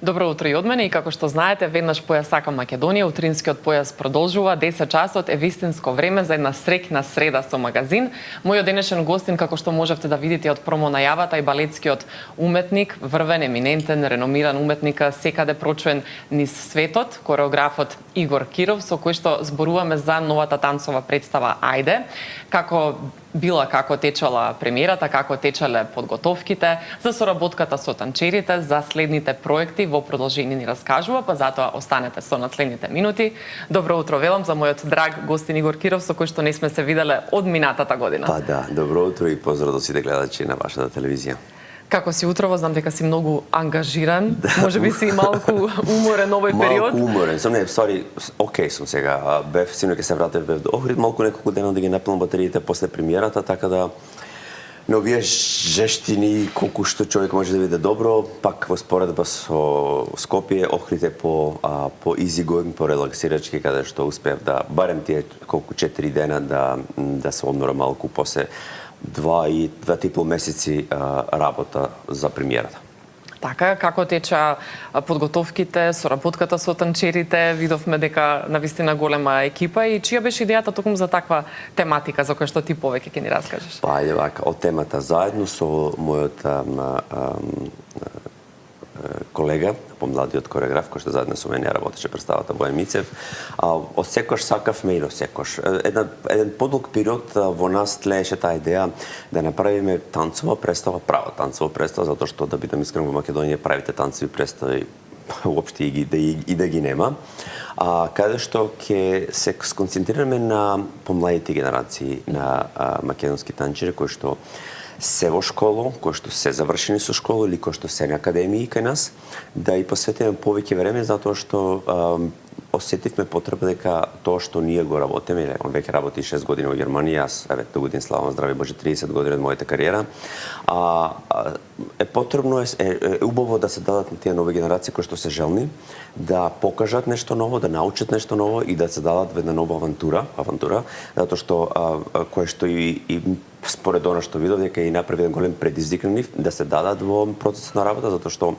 Добро утро и од мене, и како што знаете, веднаш појас сака Македонија, утринскиот појас продолжува. 10 часот е вистинско време за една среќна среда со магазин. Мојот денешен гостин, како што можевте да видите од промо најавата, и балетскиот уметник, врвен, еминентен, реномиран уметник, секаде прочуен низ светот, кореографот Игор Киров, со кој што зборуваме за новата танцова представа Ајде, како течала премиерата, како течале подготовките, за соработката со танчерите, за следните проекти во продолжение ни раскажува, па затоа останете со наследните минути. Добро утро велам за мојот драг гостин Игор Киров, со кој што не сме се виделе од минатата година. Па да, добро утро и поздрав до сите гледачи на вашата телевизија. Како си утрово? Знам дека си многу ангажиран. Може би си малку уморен овој период. Малку уморен сум, не, стvari, окей сум сега. Бев синоќ се вратев, бев до Охрид малку неколку дена да ги напилам батериите после премиерата, така да на овие жештини колку што човек може да види добро, пак во споредба со Скопје, Охрид е по easy going, по релаксирачки, каде што успеав да барем тие колку 4 дена да се одморам малку после 2,5 месеци работа за премиерата. Така, како теча подготовките, соработката со танчерите, видовме дека навистина голема екипа, и чија беше идејата токму за таква тематика за која што ти повеќе ќе ни раскажеш? Па ајде вака, од темата заедно со мојот колега, помладиот кореограф, кој што заедно со мене работеше представата Бојан Мицев, од секојаш сакавме и до секојаш. Еден подолг период во нас тлееше таа идеја да направиме танцова представа, права танцова представа, затоа што, да бидам искрен, во Македонија правите танцови представи уопште и да ги нема. Каде што ќе се сконцентрираме на помладите генерации на македонски танчери кои што се во школа, кои што се завршени со школа или кои што се на академии кај нас, да и посветиме повеќе време, затоа што осетивме потреба дека тоа што ние го работиме, он веќе работи 6 години во Германија, јас до години, слава здраве Боже, 30 години од мојата кариера, е потребно, е убаво да се дадат на тие нови генерации кои што се желни, да покажат нешто ново, да научат нешто ново и да се дадат во една нова авантура, затоа што кој што и според она што видов дека и направи еден голем предизвик на нив да се дадат во процесот на работа, затоа што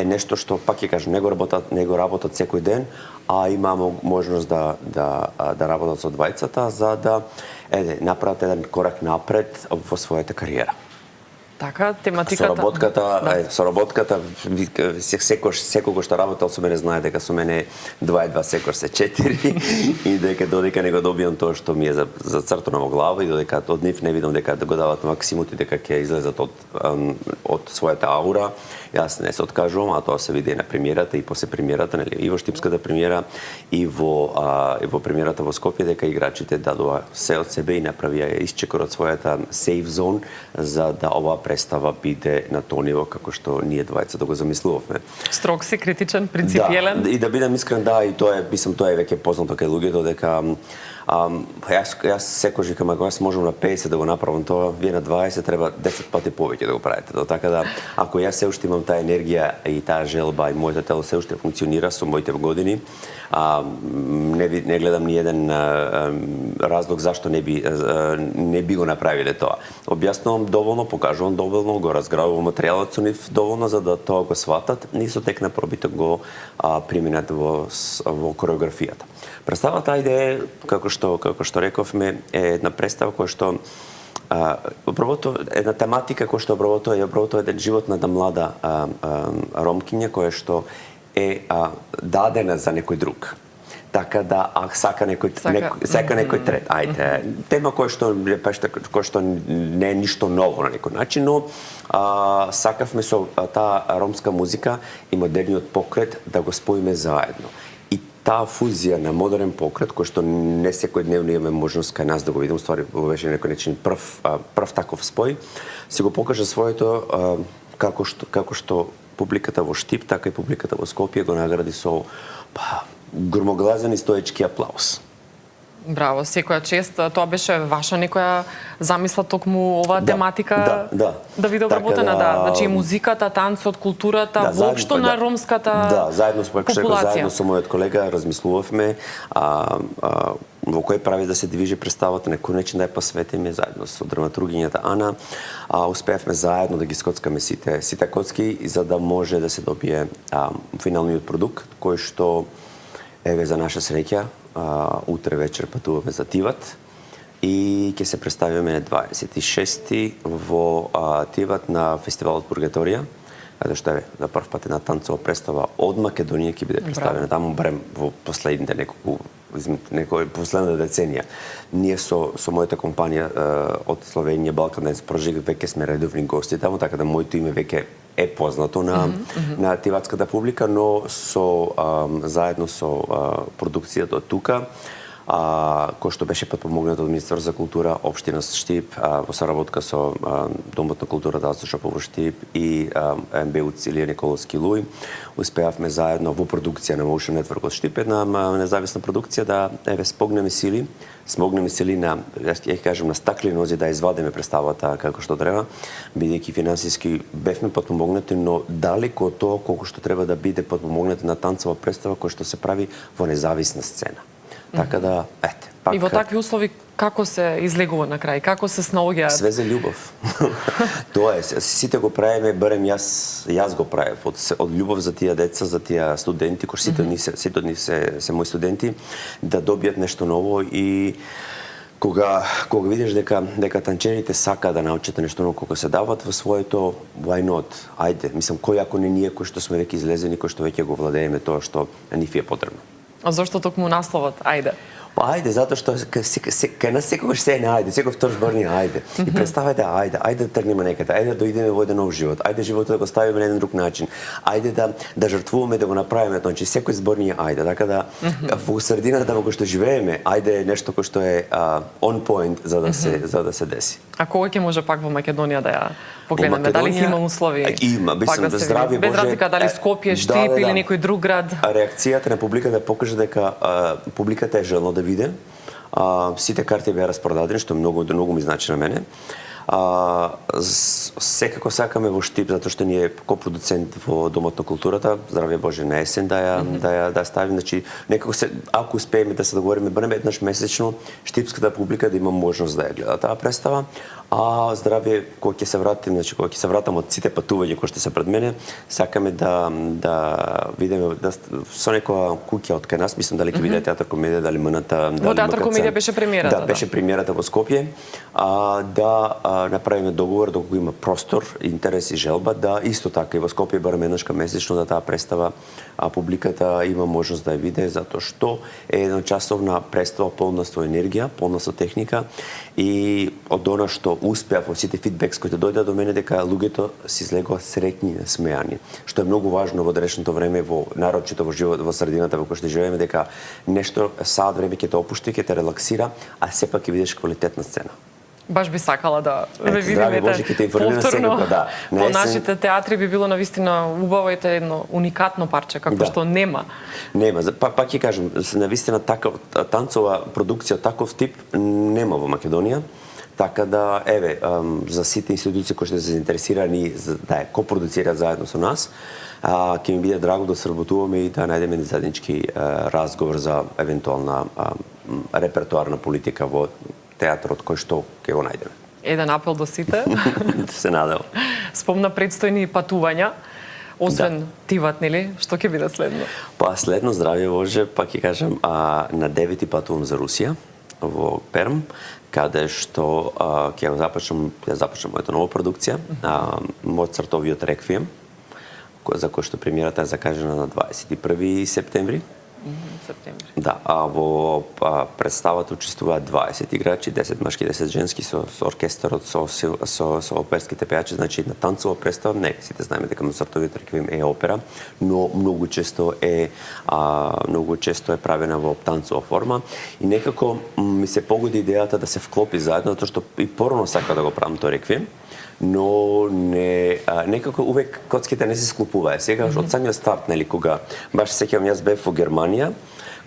е нешто што, пак ќе кажам, не го работат секој ден, а имамо можност да работат со двајцата за да направат еден корак напред во својата кариера. Така, тематиката... Соработката, секој што работел со мене знае дека со мене 2 и 2 секој се 4 и дека додека не го добијам тоа што ми е зацртано во глава и додека од нив не видам дека го дават максимумот и дека ќе излезат од својата аура, јас не се откажувам, а тоа се види на премиерата и после премиерата, нели, и во штипската премиера и во премиерата во Скопје, дека играчите дадоа се од себе и направија исчекор од својата сейф зон за да оваа представа биде на тоа ниво како што ние двајца да го замислувавме. Строг си, критичен, принципиелен. Да, и да бидам искрен, да, и тоа е, мислам, тоа е веќе познато кај луѓето дека јас секој викам, ако јас можам на 50 да го направам тоа, вие на 20 треба 10 пати повеќе да го правите. Така да, ако јас се уште имам таа енергија и таа желба и моето тело се уште функционира со моите години, не гледам ни еден разлог зашто не би го направиле тоа. Објаснувам доволно, покажувам доволно, го разграбувам материјалот со нив доволно за да тоа го сватат и со тек на пробиток го применат во кореографијата. Представата Ајде е, како што рековме, е една представа која што една тематика која што обработува еден живот на млада ромкиња која што е дадена за некој друг. Така да сака некој трет. Ајде, тема која што не е ништо ново на некој начин, но сакавме со таа ромска музика и модерниот покрет да го споиме заедно. Таа фузија на модерен покрет, кој што не секојдневно имаме можност кај нас да го видим, ствари беше некој начин прв таков спој, се го покажа своето како што публиката во Штип, така и публиката во Скопје го награди со грмогласен и стоечки аплауз. Браво, секоја чест. Тоа беше ваша некоја замисла токму оваа тематика да биде обработена, да. Значи и музиката, танцот, културата, воопшто на ромската популација. Заедно со мојот колега размислувавме во кој прави да се движи представата, некој начин да ја посветиме заедно со драматургињата Ана, успеавме заедно да ги скоцкаме сите коцки за да може да се добие финалниот продукт кој што еве за наша среќа утре вечер патуваме за Тиват и ќе се представиме на 26 во Тиват на фестивалот Пургаторија, каде што е за прв пат една танцова представа од Македонија ќе биде представена таму барем во последните некој последната деценија. Ние со мојата компанија од Словенија Балкан Денс Project веќе сме редовни гости таму, така да моето име веќе е познато на тиватската публика, но заедно со продукцијата од тука, кој што беше подпомогнато од Министерството за култура, општина Штип, во соработка со Домот на културата Азошопов во Штип и МБУ Илија Николовски Луј, успеавме заедно во продукција на Motion Network од Штип, една независна продукција да смогнеме сили на, ја кажам, на стаклени нози да извадиме представата како што треба, бидејќи финансиски бевме подпомогнати, но далеку од тоа колку што треба да биде подпомогнати на танцова представа која што се прави во независна сцена. Така да, пак... И во такви услови, како се излегува на крај? Како се снаоѓаат? Све за љубов. Тоа е, сите го правиме, барем јас го правев, од љубов за тие деца, за тие студенти, кои сите од нив се мои студенти, да добијат нешто ново и кога видиш дека танчерите сака да научат нешто ново, кога се дават во своето, why not? Ајде, мислам, кој ако не ние кои што сме веќе излезени, кои што веќе го владееме тоа што нив е потребно. А зошто токму насловот ајде? Па ајде, затоа што кај нас секогаш се е на ајде, секој втор збор ни ајде. И представете ајде да тргнеме некаде, ајде да доидеме во еден нов живот, ајде животот да го ставиме на еден друг начин, ајде да жртвуваме да го направиме, значи секој збор ни ајде, така да во средината во кој што живееме, ајде е нешто кој што е on point за да се деси. А кога ќе може пак во Македонија да ја погледнеме, дали ќе има услови? Има, да здравје Боже. Без разлика дали Скопје, Штип или некој друг град. Реакцијата на публиката покажа дека публиката е желна да види. Сите карти беа распродадени, што многу ми значи на мене. Секако сакаме во Штип, затоа што ние копродуцент во Домот на културата, здравје Боже, на есен да ја ставим, значи некако ако успееме да се договориме барем еднаш месечно, штипската публика да има можност да ја гледа таа представа, а здравје кога ќе се вратим, значи кога ќе се вратам од сите патувања кои што се пред мене, сакаме да видиме со некоја куќа од кај нас, мислам дали ќе биде театар комедија, дали МНТ, во театар комедија беше премиерата. Да, беше премиерата во Скопје, да направиме договор доколку има простор, интерес и желба да исто така и во Скопје барем еднашка месечно да таа представа публиката има можност да ја види, затоа што е едночасовна представа полна со енергија, полна со техника и од она што успеав во сите фидбекс кои дојдоа до мене дека луѓето се излегоа среќни и насмеани, што е многу важно во денешното време, во нарочито во живот, во средината во која што живееме, дека нешто саат време ќе те опушти, ќе те релаксира, а сепак ќе видиш квалитетна сцена. Баш би сакала да ве видиме повторно во нашите театри, би било навистина убаво и едно уникатно парче, како што нема. Нема, пак ќе кажам, навистина таква танцова продукција таков тип нема во Македонија. Така да, еве, за сите институции кои што се заинтересирани да ја копродуцираат заедно со нас, ќе ми биде драго да сработуваме и да најдеме заеднички разговор за евентуална репертуарна политика во театрот кој што ќе го најдеме. Еден апел до сите. Се надевам. Спомна предстојни патувања. Освен Тиват, нели? Што ќе биде следно? Па следно, здравје Боже, па ќе кажам, на 9 патувам за Русија, во Перм, каде што ќе започнам мојата нова продукција, Моцартовиот реквием, за кој што премиерата е закажана на 21 септември. Да, во представата учествуваат 20 играчи, 10 машки, 10 женски, со оркестарот, со оперските пејачи, значи една танцова представа. Не, сите знаеме дека Моцартовиот реквием е опера, но многу често е правена во танцова форма и некако ми се погоди идејата да се вклопи заедно, затоа што и порано сака да го правам тој реквием, но некако увек коцките не се склопуваа. Сега од самиот старт, нели, кога баш сеќавам јас бев во Германија,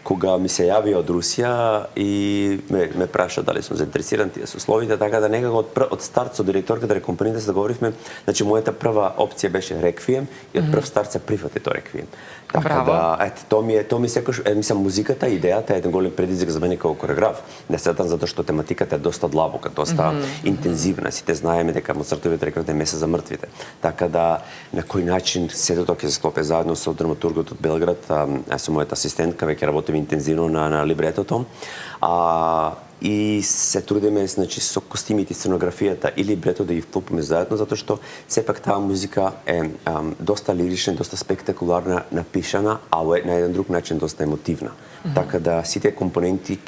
кога ми се јави од Русија и ме праша дали сум заинтересиран тие со условите, така да некако од старт со директорката на компанијата се договоривме, значи мојата прва опција беше Реквием и од прв старт се прифати тоа Реквием. Така да, ето, тоа ми секош, мислам, музиката, идејата е еден голем предизвик за мене како кореограф. Не сетам затоа што тематиката е доста длабока, доста интензивна. Сите знаеме дека Моцартовиот реков е месец за мртвите. Така да на кој начин сето тоа ќе се склопи заедно со драматургот од Белград, со мојата асистентка, веќе работиме интензивно на либретото. И се трудиме, значи, со костимите и сценографијата и либрето да ги вклопиме заедно, затоа што сепак таа музика е доста лирична, доста спектакуларна, напишана, а на еден друг начин доста емотивна. Така да сите компоненти,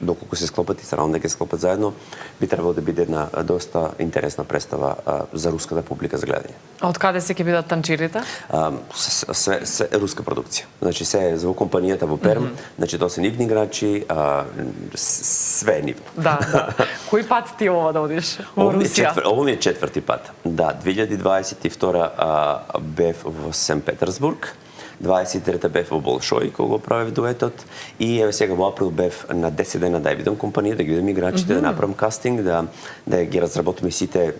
доколку се склопат и се надам дека се склопат заедно, би требало да биде една доста интересна представа за руската публика за гледање. А од каде се ќе бидат танчирите? Се руска продукција. Значи се е во компанијата во Перм, значи тоа се нивни играчи, све е нивно. Да. Кој пат ти ова да одиш во Русија? Ово ми е четврти пат. Да, 2022 бев во Сен Петерсбург, 23-та бев во Болшој, кога го правев дуетот, и еве сега во април бев на 10 дена да ја видам компанија, да ги видам играчите, да направам кастинг, да ги разработиме сите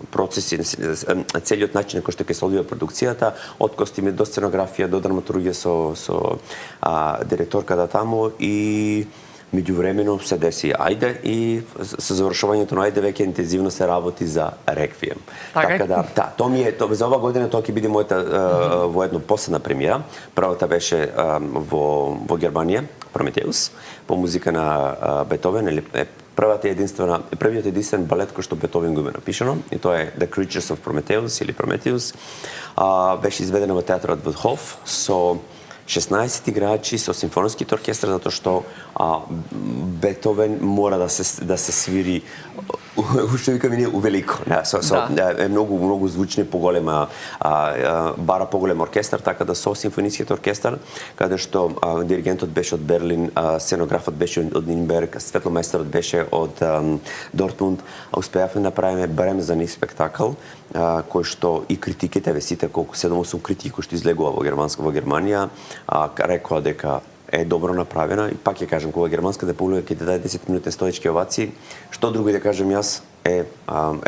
процеси, целиот начин на кој што ќе се одвива продукцијата, од костими до сценографија, до драматургија со директорката таму, и меѓувремено се деси Ајде и со завршувањето на Ајде веќе интензивно се работи за Реквием. Така да, тоа ми е, за ова година тоа ќе биде мојата воедно последна премиера. Првата беше во Германија, Прометеус, по музика на Бетовен, или првиот единствен балет кој што Бетовен го има напишано, и тоа е The Creatures of Prometheus или Прометеус. Беше изведена во театарот во Хоф со 16 играчи со симфонскиот оркестар, затоа што Бетовен мора да се свири, што викаме ние, увелико. Е многу звучни, поголема, бара поголем оркестар, така да со симфонискиот оркестар, каде што диригентот беше од Берлин, сценографот беше од Нинберг, светломајсторот беше од Дортмунд, успеавме да направиме барем за низ спектакл, кој што и критиките, сите колку 7-8 критики кои што излегува во Германија, рекоа дека е добро направена, и пак ќе кажам, кога германската публика ќе ти даде 10 минутни стоечки овации, што друго да кажам јас, е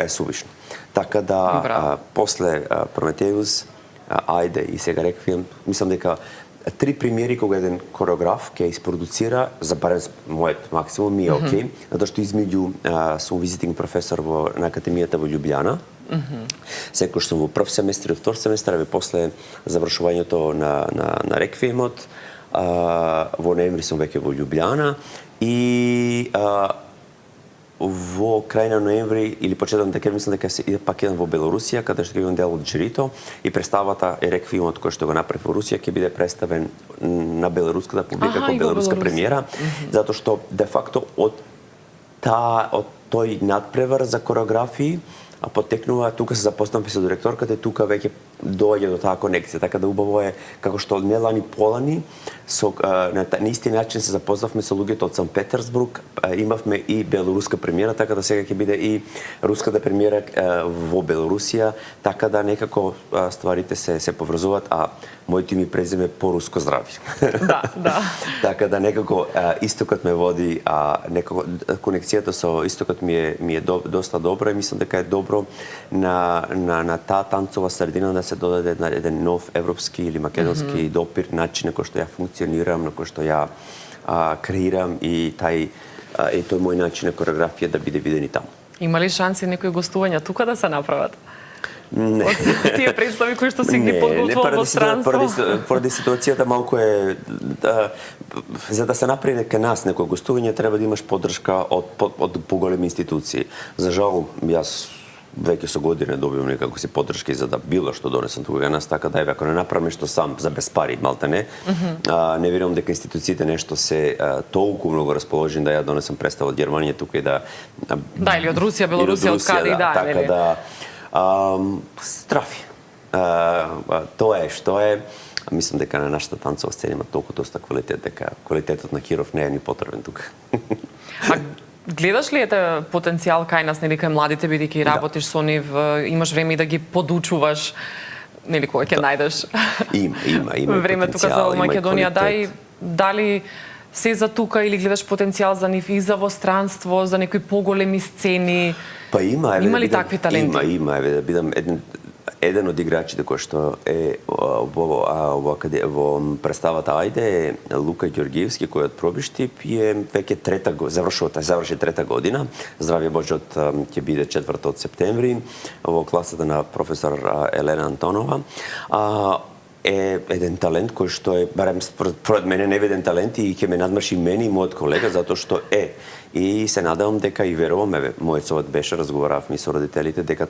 сувишно. Така да, после Прометеус, Ајде и сега Реквием, мислам дека 3 премиери кога еден кореограф ќе испродуцира, за барем мојот максимум ми е окей, затоа што измеѓу сум визитинг професор на Академијата во Љубљана. Секој сум во прв семестар и втор семестар, и после завршувањето на Реквиемот, во ноември сум веќе во Љубљана, и во крај на ноември или почеток на декември мислам дека пак едам во Белорусија, каде што ќе бидам дел од жирито, и представата е Реквиемот кој што го направи во Русија ќе биде представен на белоруската публика како белоруска премиера, затоа што де факто од тој надпревар за кореографии потекнува, тука се запознавме со директорката, и тука веќе доаѓа до таа конекција, така да убаво е како што не лани полани, на исти начин се запознавме со луѓето од Сан Петерсбург, имавме и белоруска премиера, така да сега ќе биде и руската премиера во Белорусија, така да некако стварите се поврзуваат, а моето име и презиме по-руско здрави. Да. Така да некако истокот ме води, некако конекцијата со истокот ми е доста добра, и мислам дека е добро на таа танцова средина да се додаде еден нов европски или македонски допир, начин на кој што ја функционирам, на кој што ја креирам, и тој мој начин на кореографија да биде виден и таму. Има ли шанси некои гостувања тука да се направат? Не. Тие представи кои што си ги подготвува во странство? Поради ситуацијата малку е, за да се направи кај нас некој гостување треба да имаш поддршка од поголеми институции. За жал, јас веќе со години добивам некако си поддршки за да било што донесам тука кај нас, така да ако не направам нешто сам за без пари, малтене, не верувам дека институциите нешто се толку многу расположени да ја донесам представа од Германија тука и да или од Русија, Белорусија, од каде и да, така да страфи. Тоа е што е. Мислам дека на нашата танцова сцена има толку доста квалитет, дека квалитетот на Киров не е ни потребен тука. Гледаш ли потенцијал кај нас, нели кај младите, бидејќи работиш со нив, имаш време и да ги подучуваш нели кога ќе најдеш Има време тука за потенцијал, има и Македонија, квалитет. дали се за тука или гледаш потенцијал за нив и за во странство, за некои поголеми сцени? Па има, Има ли такви таленти? Има, еве да бидам еден од играчите кој што е во представата Ајде е Лука Ѓоргиевски, кој е од Пробиштип и е веќе заврши трета година. Здравје Боже, ќе биде 4 септември во класата на професор Елена Антонова. Е еден талент кој што е, барем според мене, невиден талент и ќе ме надмрши мене и мојот колега, затоа што е. И се надевам дека и верувам, еве, мојот совет беше, разговаравме со родителите, дека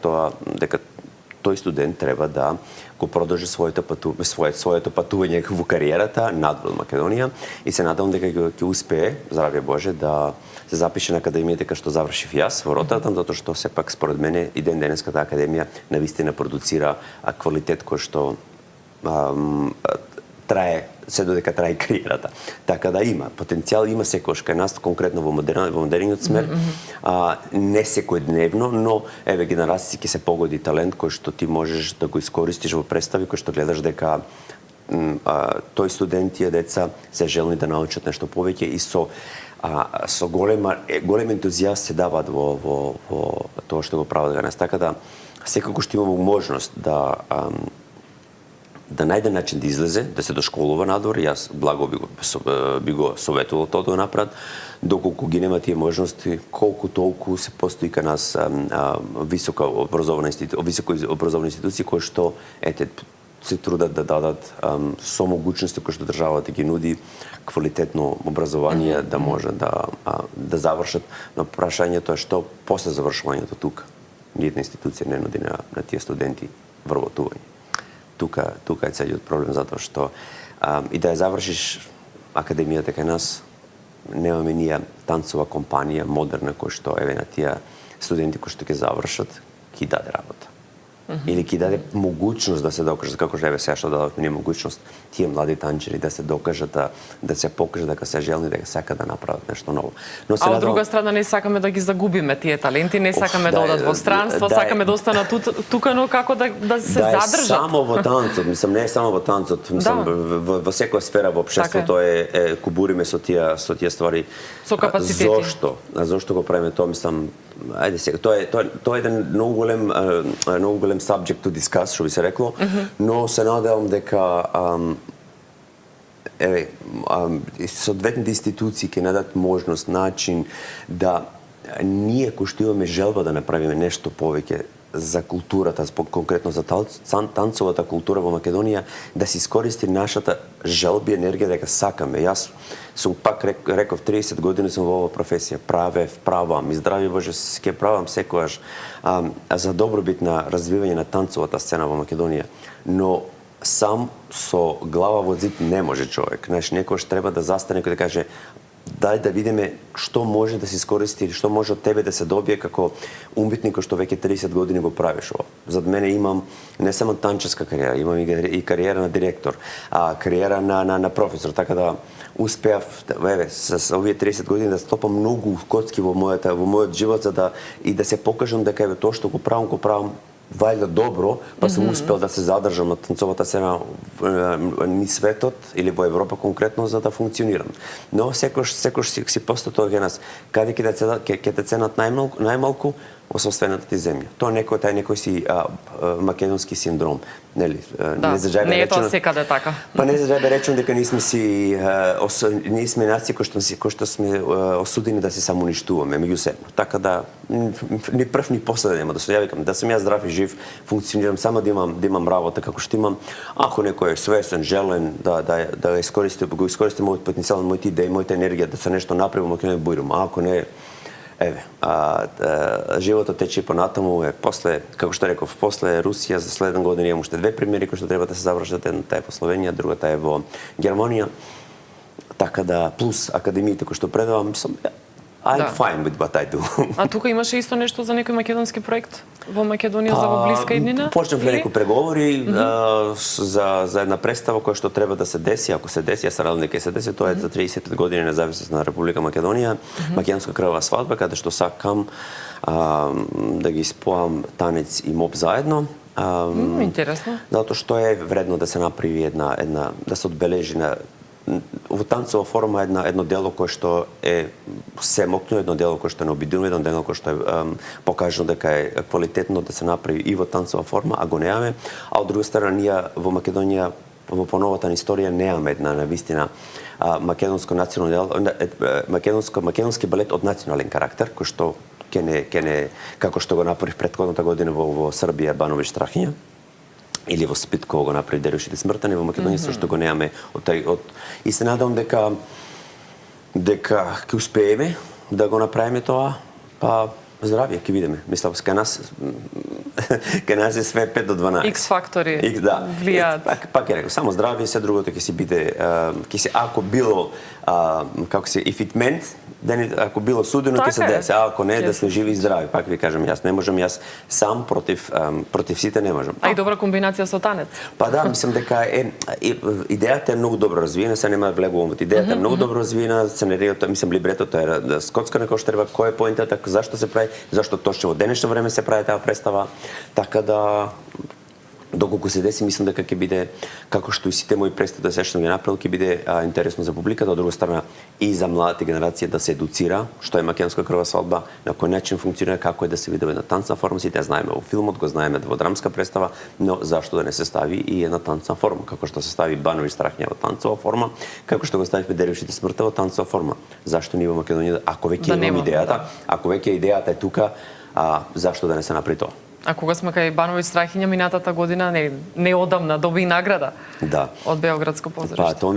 тој студент треба да го продолжи своето патување во кариерата надвор Македонија и се надевам дека ќе успее, здравје Боже, да се запише на академијата дека што завршив јас во Роттердам, затоа што сепак според мене и денеската академија навистина продуцира квалитет кој што трае се додека трае кариерата. Така да има потенцијал, има секојаш кај нас конкретно во модерниот смер, не секојдневно, но еве генерацијски ќе се погоди талент кој што ти можеш да го искористиш во представи, кој што гледаш дека тој студенти и деца се желни да научат нешто повеќе и со голем ентузијаст се даваат во тоа што го прават кај нас. Така да секако што имаме можност да најде начин да излезе, да се дошколува надвор, јас благо би го советувал тоа да го направат, доколку ги нема тие можности, колку толку се постои кај нас високо образовани институции кои што се трудат да дадат со могуćности кои што државата ги нуди квалитетно образование да може да завршат, но прашањето е што после завршувањето тука. Ниједна институција не нуди на тие студенти вработување. Тука е целиот проблем, затоа што и да ја завршиш академијата кај нас, немаме ние танцова компанија модерна кој што еве на тие студенти кои што ќе завршат ќе даде работа. Или ќе даде могуćност да се докажат, како што еве сега што дадовме ние могуćност тие млади танчери да се докажат, да се покажат дека се желни, дека сакаат да направат нешто ново. Но а од друга страна не сакаме да ги загубиме тие таленти, не сакаме да одат во странство, сакаме да останат тука, но како да се задржат. Само во танцот, мислам не само во танцот, мислам во секоја сфера во општеството е кубуриме со тие ствари. Со капацитети. Зошто го правиме тоа, мислам, ајде сега, тоа е еден многу голем subject to discuss, што би се рекло, но се надевам дека соодветните институции ќе најдат можност, начин да ние кои што имаме желба да направиме нешто повеќе за културата, конкретно за танцовата култура во Македонија, да се искористи нашата желба и енергија дека сакаме. Јас сум пак реков 30 години сум во оваа професија, правам и здрави Боже ќе правам секогаш за добробит на развивање на танцовата сцена во Македонија, но сам со глава во зид не може човек. Знаеш, некојаш треба да застане и да каже дај да видиме што може да се искористи или што може од тебе да се добие како умбитник кој што веќе 30 години го правиш ова. Зад мене имам не само танческа кариера, имам и кариера на директор, кариера на професор, така да успеав еве со овие 30 години да стопам многу коцки во мојот живот за да се покажам дека еве тоа што го правам вајда добро, па сум успел да се задржам на танцовата сцена ни светот или во Европа конкретно за да функционирам. Но секош си постои тоа кај нас. Каде ќе те ценат најмалку во сопствената ти земја. Тоа некој си македонски синдром, нели? Не е тоа секаде така. Па не за да речем дека ние сме нација кој што сме осудени да се самоуништуваме меѓусебно. Така да ни прв ни после нема да се јавикам, да сум јас здрав и жив, функционирам само да имам работа како што имам. Ако некој е свесен, желен да искористи мојот потенцијал, моите идеи, мојата енергија да се нешто направи, ќе не бујрам. Ако не, еве, животот тече понатаму, после, како што реков, после Русија за следен година имам уште две премиери кои што треба да се завршат, едната е во Словенија, другата е во Германија. Така да плюс академиите кои што предавам, I'm fine with what I do. А тука имаше исто нешто за некој македонски проект во Македонија за во блиска иднина? Почнавме некои преговори за една представа која што треба да се деси, ако се деси, јас се радам дека се деси, тоа е за 30 години независност на Република Македонија, македонска крвава свадба, каде што сакам да ги споам танец и моп заедно. Интересно. Затоа што е вредно да се направи една да се одбележи на во танцова форма едно дело кое што е семокно, едно дело кое што е необидено, едно дело кое што е покажано дека е квалитетно да се направи и во танцова форма, а го немаме, а од друга страна ние во Македонија во поновата ни историја немаме една навистина македонско национално македонски балет од национален карактер, кој што ќе не како што го направи претходната година во Србија Бановиќ Страхиња или во Сплит кога го направи Дерешите смртани, во Македонија што го немаме и се надам дека ќе успееме да го направиме тоа, па здравје, ќе видиме. Мислам, кај нас е све 5 до 12. X фактори да, влијаат. Пак ќе рекам, само здравје, се другото ќе си биде, ако било, како се, if it meant, ако било судено, ќе се десе, а ако не, да сме живи и здрави. Пак ви кажам, јас не можам, јас сам против сите не можам. А и добра комбинација со танец. Па да, мислам дека идејата е многу добро развиена, се нема влегувам во идејата е многу добро развиена, сценариото, мислам либретото е скоцкано како што треба, кој е поентата, зашто се прави, зашто точно во денешно време се прави таа представа, така да доколку се деси, мислам дека ќе биде, како што и сите мои представи да се што ги направил, ќе биде интересно за публиката, од друга страна и за младата генерација да се едуцира, што е македонска крва свадба, на кој начин функционира, како е да се види во една танцна форма, сите знаеме во филмот, го знаеме во драмска представа, но зашто да не се стави и една танцна форма, како што се стави Бановиќ Страхиња во танцова форма, како што го ставивме Дерешите смртта во танцова форма. Зашто ние во Македонија, ако веќе имаме идејата, ако веќе идејата е тука, зашто да не се направи тоа? А кога сме кај Бановиќ Страхиња минатата година, не одамна, доби награда од Београдско позориште. Па, тоа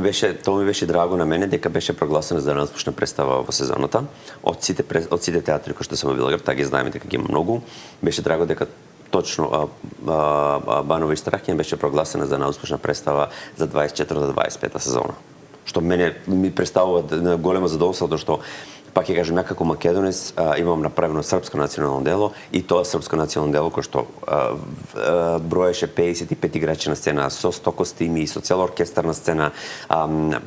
ми беше драго на мене, дека беше прогласена за најуспешна представа во сезоната. Од сите театри кои што се во Белград, таа ги знаеме дека ги има многу. Беше драго дека точно Бановиќ Страхиња беше прогласена за најуспешна представа за 24-25 сезона. Што мене ми представува големо задоволство, затоа што пак ќе кажам, ја како македонец имам направено српско национално дело и тоа српско национално дело кој што броеше 55 играчи на сцена со 100 костими, со цела оркестарна сцена,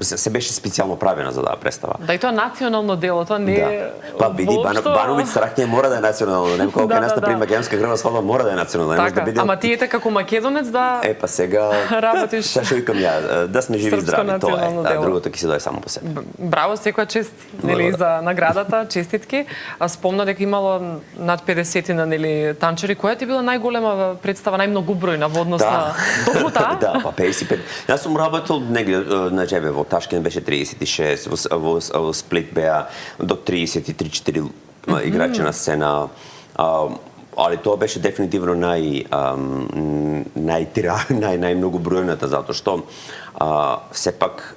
се беше специјално правена за таа представа. Да, и тоа национално дело, тоа не е... Па види, Бановиќ Страхиња мора да е национално, не колку е нас, например, македонска крвна свадба мора да е национална. Така, ама ти ете како македонец да па сега работиш. Сега што викам ја, да сме живи и здрави, тоа е. Другото ќе се дое само по себе. Браво, секоја чест, нели, за наградата, честитки. Спомна дека имало над 50 нели танчери. Која ти била најголема представа, најмногубројна во однос на токму таа? Да, па 55. Јас сум работел негде на Джебе во Ташкент беше 36, во Сплит беа до 33-4 играчи на сцена. Ali тоа беше дефинитивно најмногубројната, затоа што сепак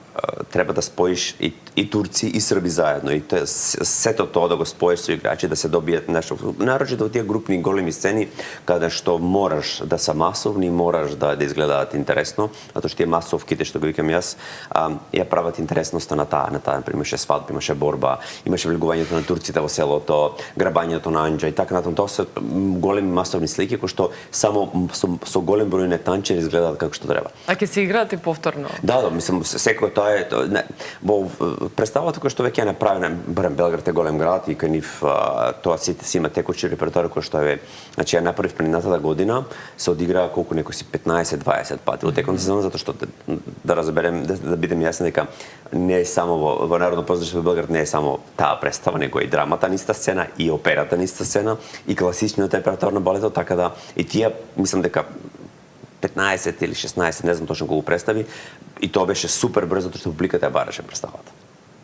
треба да споиш и турци и срби заедно и сето тоа да го споиш со играчи да се добијат нешто. Нарочито во тие групни големи сцени каде што мораш да се масовни, мораш да изгледаат интересно, затоа што тие масовките што го викам јас ја прават интересноста на таа, например, имаше свадба, имаше борба, имаше влегувањето на турците во селото, грабањето на Анџа и така натаму. Тоа се големи масовни слики кои што само со голем број на танчери изгледаат како што треба. А ќе се играат и повторно? Да, мислам секој тоа е во представата која што веќе е направена, барем Белград е голем град и кај нив тоа сите си има текучи репертоар кој што е, значи ја направив минатата година, се одигра колку некои си 15-20 пати во текот на сезона, затоа што да разберем, да бидем јасни дека не е само во Народно позориште во Белград не е само таа представа, него и драмата на иста сцена, и операта на иста сцена, и класичниот репертоар на балетот, така да и тие мислам дека 15 или 16, не знам точно колку представи, и тоа беше супер брзо, затоа што публиката ја бараше представата.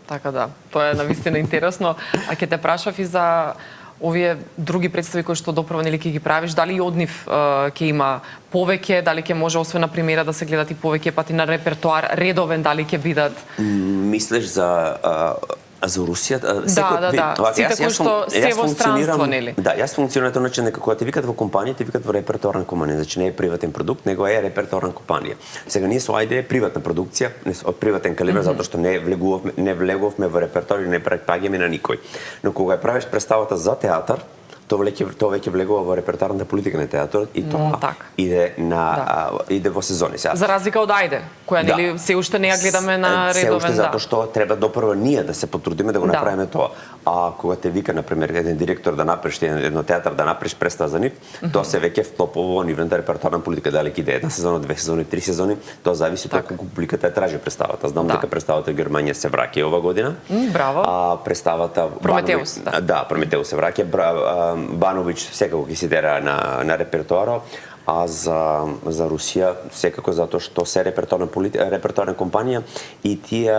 Така да, тоа е навистина интересно. А ќе те прашав и за овие други представи кои што доправо нели ќе ги правиш, дали и од нив ќе има повеќе, дали ќе може освен на премиера да се гледат и повеќе пати на репертоар редовен, дали ќе бидат? Мислиш за Русија, сите кои што се во странство, нели? Да, јас функционирам на начин дека кога те викат во компанија, те викат во репертоарна компанија, значи не е приватен продукт, него е репертоарна компанија. Сега ние со Ајде е приватна продукција, од приватен калибар, затоа што не влегувавме во репертоар и не паѓаме на никој. Но кога ја правиш представата за театар, Тоа веќе влегува во репертоарната политика на театарот и тоа така. иде во сезони сега. За разлика од Ајде, која нели се уште не ја гледаме на редовен. Се уште затоа што треба допрво ние да се потрудиме да го направиме тоа. А кога те вика на пример еден директор да направиш едно театар да направиш представа за нив, тоа се веќе вклопува во нивната репертоарна политика, дали ќе иде една сезона, 2 сезони, 3 сезони, тоа зависи од колку публиката ја тражи представата. Знам дека представата во Германија се враќа ова година. Браво. А представата Прометеус, Прометеус се враќа. Бановиќ секако ќе се дера на репертоарот, а за Русија секако затоа што се репертоарна компанија и тие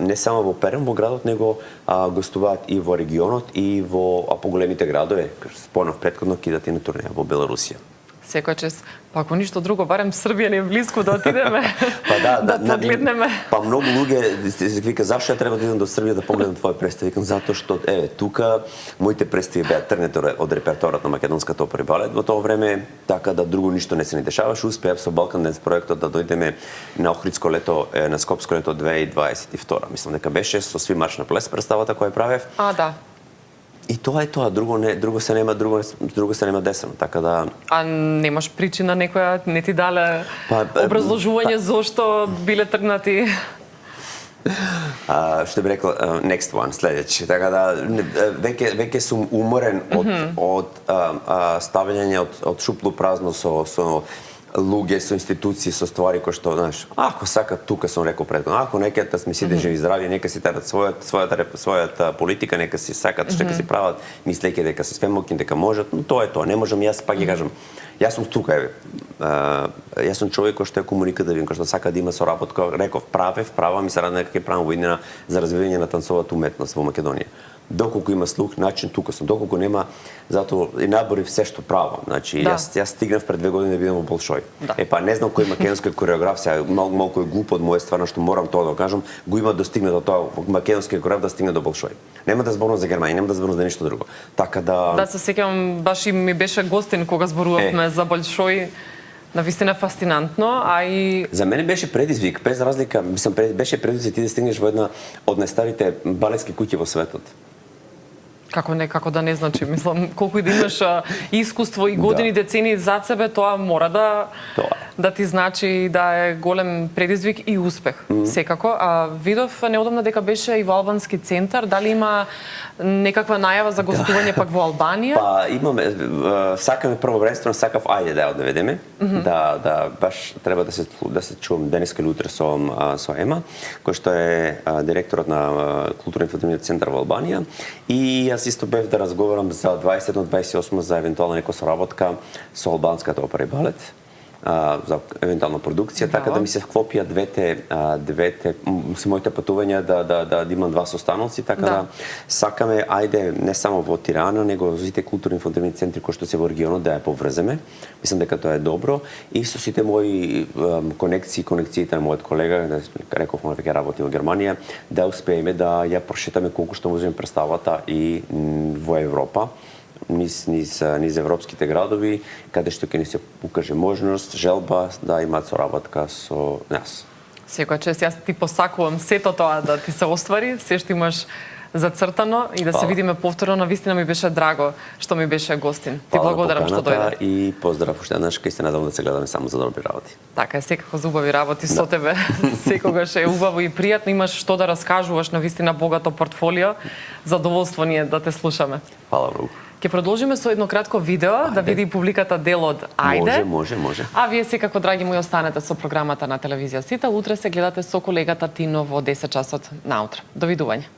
не само во Перем во градот, него гостуваат и во регионот и во поголемите градови. Спомнав претходно кидат и на турнеја во Белорусија. Секој чест, па ако ништо друго, барем Србија не е близко да отидеме, да погледнеме. Па многу луѓе се вика зашто ја треба да идам до Србија да погледам твоја представа. Викам затоа што тука моите представи беа тргнати од репертоарот на македонската опера и балет во тоа време, така да друго ништо не се ни дешаваше. Успеав со Балкан Денс проектот да дојдеме на Охридско лето, на Скопско лето 2022. Мислам дека беше со Сви марш на плес представата која правев. Да. И тоа е тоа, друго се нема десено, така да. А немаш причина некоја не ти дале образложување зошто биле тргнати? Што би рекол, next one, следеќи. Така да веќе сум уморен од ставање од шупло празно со луѓе, со институции, со ствари кои што, знаеш, ако сакат, тука сум рекол предходно, ако некајат сме сите живи здрави, нека си терат својата политика, нека си сакат што ќе си прават, мислејќи дека се свемокни, дека можат, но тоа е тоа. Не можам јас пак ќе кажам. Јас сум тука, јас сум човек кој што е комуникативен, кој што сака да има соработка, реков, права ми се радам дека ќе правам во иднина за развивање на танцовата уметност во Македонија. Доколку има слух, начин тука сум. Доколку нема, затоа и наборив се што правам. Значи, јас стигнав пред 2 години да бидам во Болшој. Па не знам кој македонски кореограф, сега малку е глупо од моја стварно што морам тоа да кажам, го има достигнато тоа македонски кореограф да стигне до Болшој. Нема да зборувам за Германија, нема да зборувам за ништо друго. Така да. Да, се сеќавам, баш и ми беше гостин кога зборувавме за Болшој. Навистина фасцинантно, а и за мене беше предизвик, без разлика, беше предизвик ти да стигнеш во една од најстарите балетски куќи во светот. Како да не значи, мислам, колку и да имаш искуство и години, децени зад себе, тоа мора да ти значи да е голем предизвик и успех. Секако. Видов неодамна дека беше и во албански центар, дали има некаква најава за гостување пак во Албанија? Па имаме, сакаме првобренствено, сакав ајде да ја одведеме, да баш треба да се чувам денеска или утре со Ема, кој што е директорот на културно-информативниот центар во Албанија, и јас исто бев да разговарам за 27-28 за евентуална нека соработка со албанската опера и балет, за евентуална продукција, така да ми се вклопија двете моите патувања да имам 2 состаноци, така да сакаме ајде не само во Тирана, него во сите културно-информативни центри кои што се во регионот да ја поврземе. Мислам дека тоа е добро и со сите мои конекциите на мојот колега, реков му дека работи во Германија, да успееме да ја прошетаме колку што можеме представата и во Европа. Низ европските градови, каде што ќе ни се покаже можност, желба да имаат соработка со нас. Секој чест, јас ти посакувам сето тоа да ти се оствари, се што имаш зацртано и да се видиме повторно. Навистина ми беше драго што ми беше гостин. Ти благодарам што дојде. И поздрав уште еднаш, кај се надам да се гледаме само за добри работи. Така е, секако за убави работи со тебе. Секогаш е убаво и пријатно, имаш што да раскажуваш, навистина богато портфолио. Задоволство ни е да те слушаме. Фала многу. Ќе продолжиме со едно кратко видео да види публиката дел од Ајде. Може. А вие секако, драги мои, останете со програмата на телевизија Сител. Утре се гледате со колегата Тино во 10 часот наутро. Довидување.